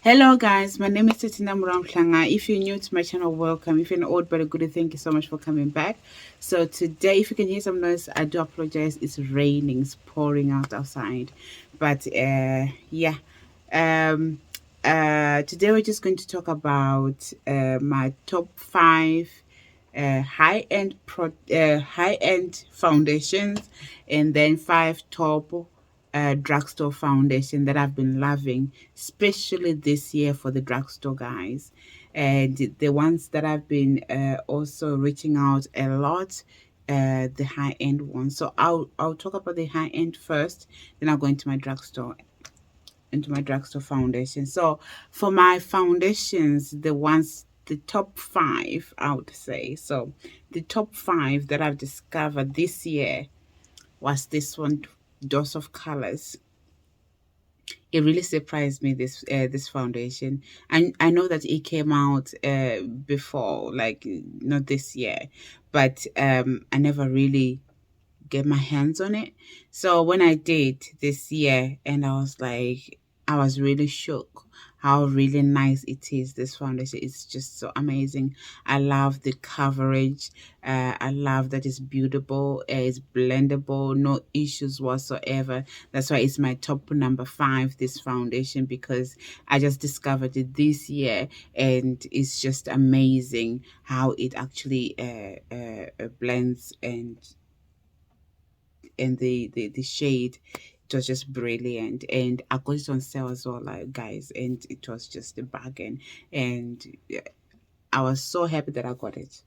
Hello guys, my name is Titina Muramklanga. If you're new to my channel, welcome. If you're an old but a goodie, thank you so much for coming back. So today, if you can hear some noise, I do apologize. It's raining, it's pouring out outside. But yeah. Um Today we're just going to talk about my top five high end foundations, and then five top drugstore foundation that I've been loving, especially this year for the drugstore guys. And the ones that I've been also reaching out a lot, the high end ones. So I'll talk about the high end first, then I'll go into my drugstore foundation. So for my foundations, the top five, I would say. So the top five that I've discovered this year was this one, Dose of Colors. It really surprised me, this foundation. And I know that it came out before, like not this year, but I never really get my hands on it. So when I did this year, and I was really shocked how really nice it is. This foundation is just so amazing. I love the coverage. I love that it's beautiful. It's blendable. No issues whatsoever. That's why it's my top number five. This foundation, because I just discovered it this year, and it's just amazing how it actually blends, and the shade, it was just brilliant. And I got it on sale as well, like guys, and it was just a bargain. And I was so happy that I got it.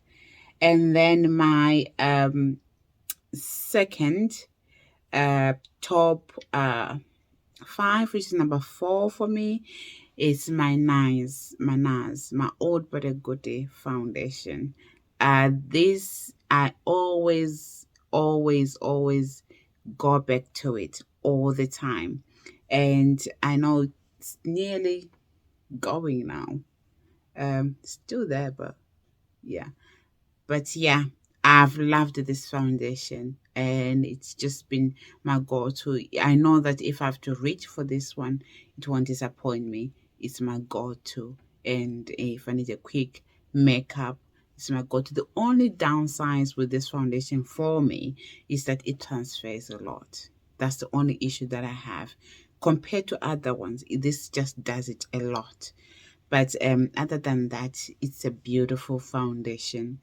And then my second top five, which is number four for me, is my old but a goodie foundation. This I always go back to it all the time. And I know it's nearly going now. Still there, but yeah. But yeah, I've loved this foundation, and it's just been my go-to. I know that if I have to reach for this one, it won't disappoint me. It's my go-to. And if I need a quick makeup, it's my go-to. The only downsides with this foundation for me is that it transfers a lot. That's the only issue that I have. Compared to other ones, this just does it a lot. But other than that, it's a beautiful foundation,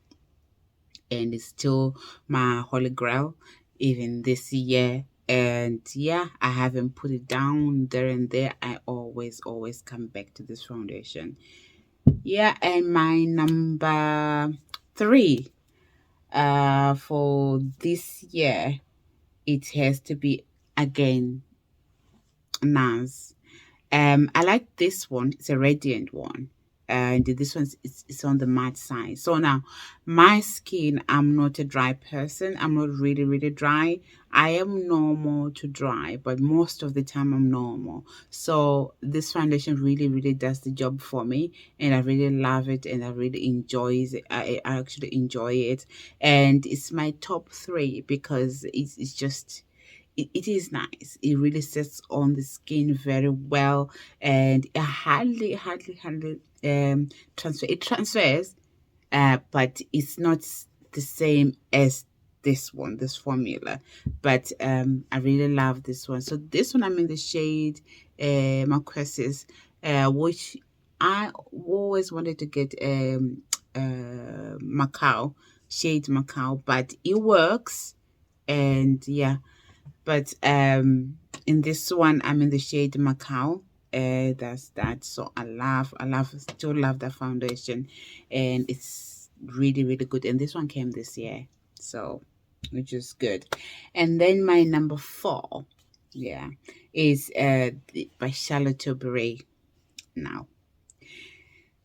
and it's still my holy grail even this year. And yeah, I haven't put it down there and there. I always come back to this foundation. Yeah. And my number three for this year, it has to be again NARS. I like this one. It's a radiant one. And this one's it's on the matte side. So now, my skin, I'm not a dry person. I'm not really dry. I am normal to dry, but most of the time I'm normal. So this foundation really does the job for me, and I really love it, and I really enjoys it. I actually enjoy it, and it's my top three because it's just it is nice. It really sits on the skin very well, and it hardly transfer. It transfers, but it's not the same as this one, this formula. But I really love this one. So this one, I'm in the shade Marquesas, which I always wanted to get Macau, shade Macau, but it works. And yeah, but in this one, I'm in the shade Macau. That's that. So still love that foundation, and it's really good. And this one came this year, so which is good. And then my number four, yeah, is by Charlotte Tilbury. Now,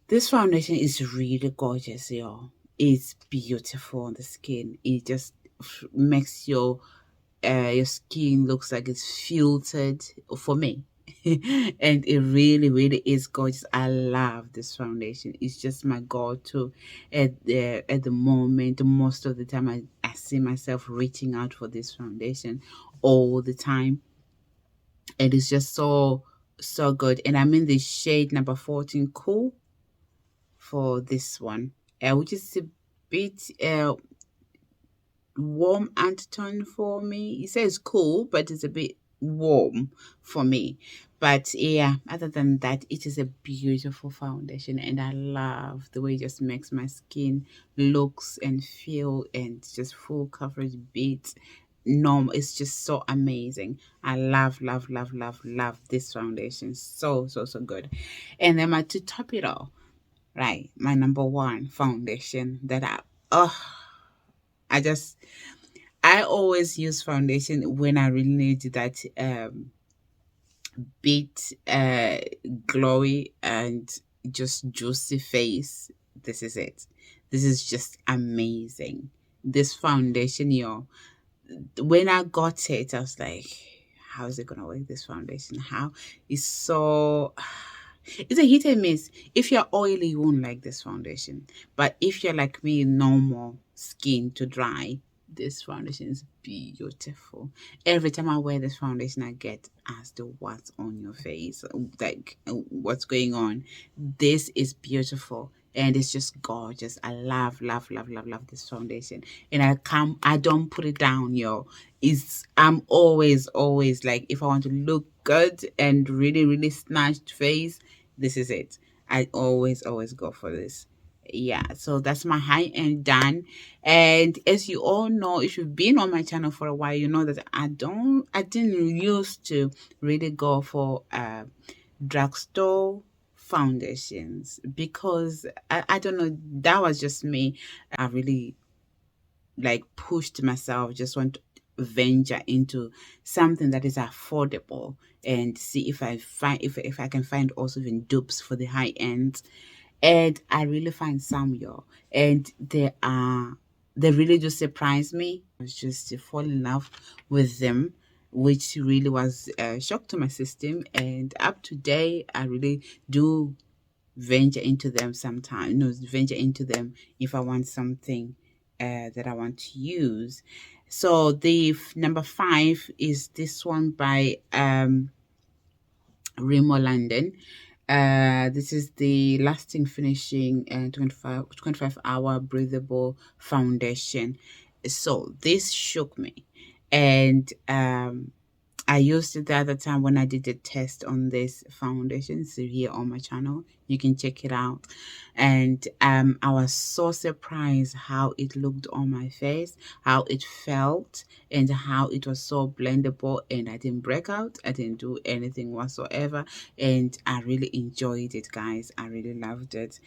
this foundation is really gorgeous, y'all. It's beautiful on the skin. It just makes your skin looks like it's filtered for me. And it really is gorgeous. I love this foundation. It's just my go-to at the moment. Most of the time I see myself reaching out for this foundation all the time, and it's just so So good. And I'm in the shade number 14 Cool for this one, which is a bit warm undertone for me. It says cool, but it's a bit warm for me. But yeah, other than that, it is a beautiful foundation, and I love the way it just makes my skin looks and feel and just full coverage beats. No, it's just so amazing. I love, love, love, love, love this foundation. So, so, so good. And then to top it all, right, my number one foundation that oh, I just I always use foundation when I really need that bit glowy and just juicy face. This is it. This is just amazing. This foundation, when I got it, I was like, how is it gonna work, this foundation? How it's so it's a hit and miss. If you're oily, you won't like this foundation. But if you're like me, normal skin to dry, this foundation is beautiful. Every time I wear this foundation, I get asked what's on your face, like what's going on. This is beautiful and it's just gorgeous. I love, love, love, love, love this foundation. And I don't put it down, yo. I'm always, always like, if I want to look good and really, really snatched face, this is it. I always, always go for this. Yeah, so that's my high end done. And as you all know, if you've been on my channel for a while, you know that I didn't used to really go for drugstore foundations because I don't know, that was just me. I really like pushed myself, just want to venture into something that is affordable and see if I find if I can find also even dupes for the high end. And I really find some, y'all, and they really just surprised me. I was just to fall in love with them, which really was a shock to my system. And up to date, I really do venture into them sometimes. Venture into them if I want something that I want to use. So the number 5 is this one by Remo London. This is the lasting finishing and 25 hour breathable foundation. So this shook me, and I used it the other time when I did a test on this foundation. So here on my channel, you can check it out. And I was so surprised how it looked on my face, how it felt, and how it was so blendable. And I didn't break out. I didn't do anything whatsoever. And I really enjoyed it, guys. I really loved it.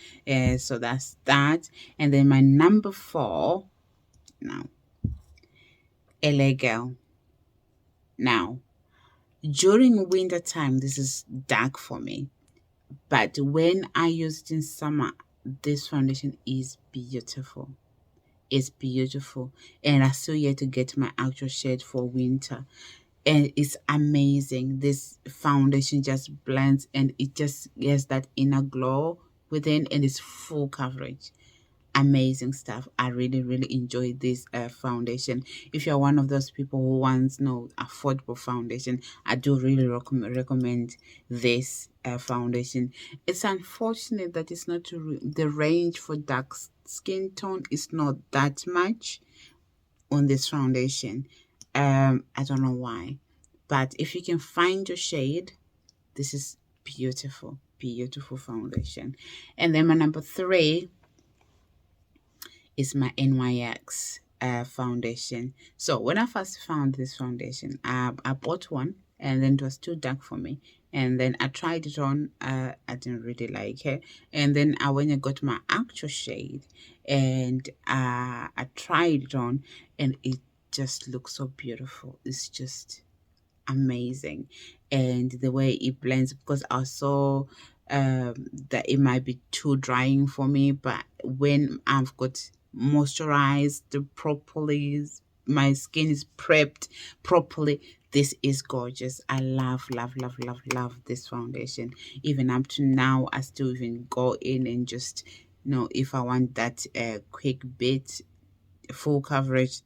So that's that. And then my number 4, now, LA Girl. Now, during winter time, this is dark for me. But when I use it in summer, this foundation is beautiful. It's beautiful. And I still yet to get my actual shade for winter. And it's amazing. This foundation just blends and it just gets that inner glow within, and it's full coverage. Amazing stuff. I really, really enjoy this foundation. If you're one of those people who wants no affordable foundation, I do really recommend this foundation. It's unfortunate that it's not the range for dark skin tone is not that much on this foundation. I don't know why, but if you can find your shade, this is beautiful, beautiful foundation. And then my number 3 is my NYX foundation. So when I first found this foundation, I bought one and then it was too dark for me. And then I tried it on, I didn't really like it. And then I went and got my actual shade and I tried it on and it just looks so beautiful. It's just amazing. And the way it blends, because I saw that it might be too drying for me, but when I've got moisturized properly, my skin is prepped properly, this is gorgeous. I love, love, love, love, love this foundation. Even up to now, I still even go in and just if I want that quick bit full coverage,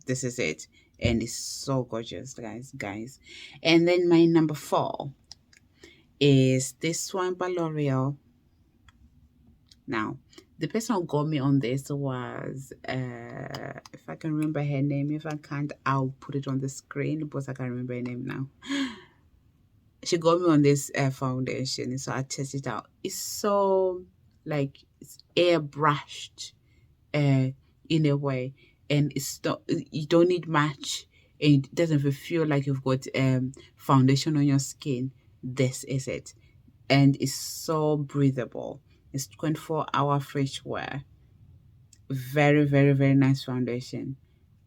this is it. And it's so gorgeous, guys. And then my number 4 is this one by L'Oreal. Now, the person who got me on this was, if I can remember her name. If I can't, I'll put it on the screen, but I can't remember her name now. She got me on this foundation, so I tested it out. It's so, like, it's airbrushed in a way, and it's not, you don't need much, and it doesn't even feel like you've got foundation on your skin. This is it, and it's so breathable. It's 24-hour fresh wear. Very, very, very nice foundation.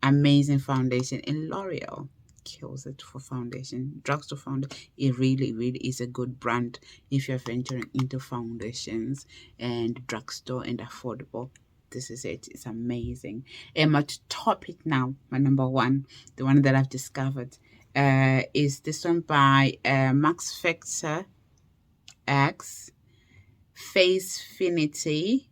Amazing foundation. And L'Oreal kills it for foundation. Drugstore foundation, it really, really is a good brand if you're venturing into foundations and drugstore and affordable. This is it. It's amazing. And my top it now, my number one, the one that I've discovered, is this one by Max Factor X Face Finity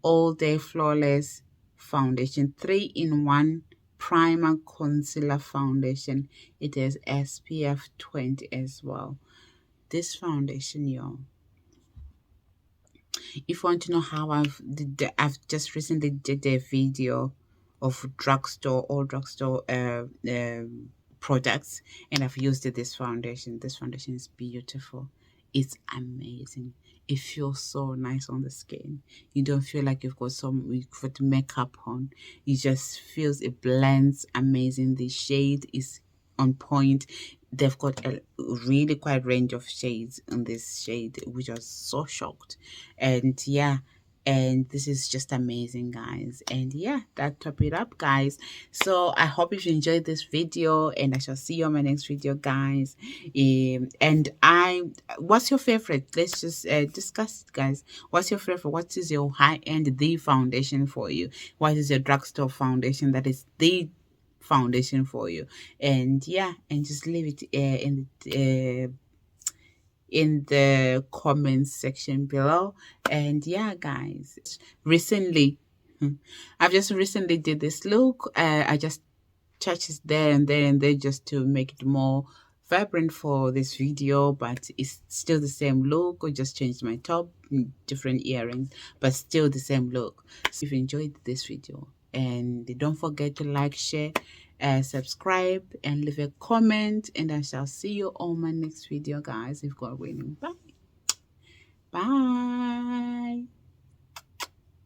All Day Flawless Foundation, 3-in-1 primer concealer foundation. It has SPF 20 as well. This foundation, y'all, if you want to know how I've just recently did a video of drugstore products, and I've used this foundation. This foundation is beautiful. It's amazing. It feels so nice on the skin. You don't feel like you've got makeup on. It just feels, it blends amazing. The shade is on point. They've got a really quite range of shades in this shade, which I was so shocked. And yeah, and this is just amazing, guys. And yeah, that top it up, guys. So I hope you enjoyed this video, and I shall see you on my next video, guys. And what's your favorite? Let's just discuss it, guys. What's your favorite? What is your high-end the foundation for you? What is your drugstore foundation that is the foundation for you? And yeah, and just leave it in the comments section below. And yeah, guys, recently I've just recently did this look. I just touches there and there and there just to make it more vibrant for this video, but it's still the same look. I just changed my top, different earrings, but still the same look. So if you enjoyed this video, and don't forget to like, share, subscribe, and leave a comment, and I shall see you on my next video, guys. If God willing. Bye. Bye.